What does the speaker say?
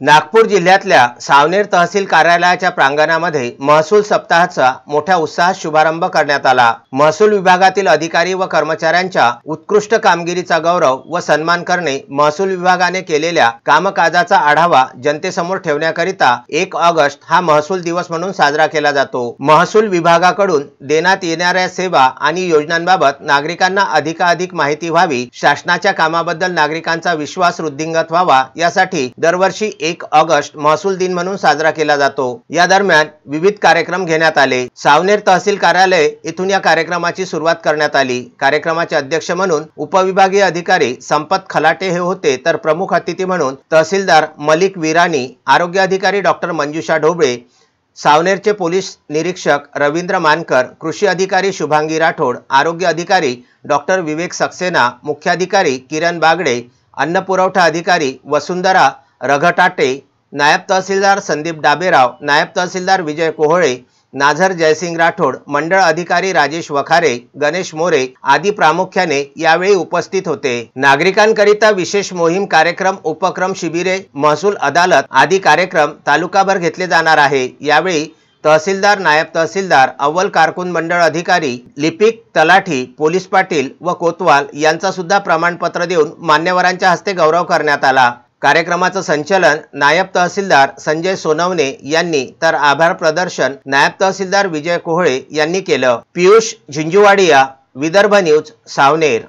नागपूर जिल्ह्यातल्या सावनेर तहसील कार्यालयाच्या प्रांगणामध्ये महसूल सप्ताहाचा मोठ्या उत्साहात शुभारंभ करण्यात आला। महसूल विभागातील अधिकारी व कर्मचाऱ्यांच्या उत्कृष्ट कामगिरीचा गौरव व सन्मान करणे, महसूल विभागाने केलेल्या कामकाजाचा आढावा जनतेसमोर ठेवण्याकरिता 1 ऑगस्ट हा महसूल दिवस म्हणून साजरा केला जातो। महसूल विभागाकडून देण्यात येणाऱ्या सेवा आणि योजनांबाबत नागरिकांना अधिकाधिक माहिती व्हावी, शासनाच्या कामाबद्दल नागरिकांचा विश्वास वृद्धिंगत व्हावा यासाठी दरवर्षी 1 ऑगस्ट महसूल दिन म्हणून साजरा केला जातो। या दरम्यान विविध कार्यक्रम घेण्यात आले। सावनेर तहसील कार्यालय येथून या कार्यक्रमाची सुरुवात करण्यात आली। कार्यक्रमाचे अध्यक्ष म्हणून उपविभागीय अधिकारी संपत खलाटे हे होते, तर प्रमुख अतिथी म्हणून तहसीलदार मलिक विराणी, आरोग्य अधिकारी डॉक्टर मंजुषा ढोबळे, सावनेरचे पोलीस निरीक्षक रवींद्र मानकर, कृषी अधिकारी शुभांगी राठोड, आरोग्य अधिकारी डॉक्टर विवेक सक्सेना, मुख्याधिकारी किरण बागडे, अन्न पुरवठा अधिकारी वसुंधरा रघटाटे, नायब तहसीलदार संदीप डाबेराव, नायब तहसीलदार विजय कोहळे, नाझर जयसिंग राठोड, मंडळ अधिकारी राजेश वखारे, गणेश मोरे आदी प्रामुख्याने यावेळी उपस्थित होते। नागरिकांकरिता विशेष मोहीम कार्यक्रम, उपक्रम, शिबिरे, महसूल अदालत आदी कार्यक्रम तालुकाभर घेतले जाणार आहे। यावेळी तहसीलदार, नायब तहसीलदार, अव्वल कारकून मंडळ अधिकारी, लिपिक, तलाठी, पोलीस पाटील व कोतवाल यांचा सुद्धा प्रमाणपत्र देऊन मान्यवरांच्या हस्ते गौरव करण्यात आला। कार्यक्रमाचं संचालन नायब तहसीलदार संजय सोनवणे यांनी, तर आभार प्रदर्शन नायब तहसीलदार विजय कोहळे यांनी केलं। पियुष झिंजुवाडिया, विदर्भ न्यूज, सावनेर।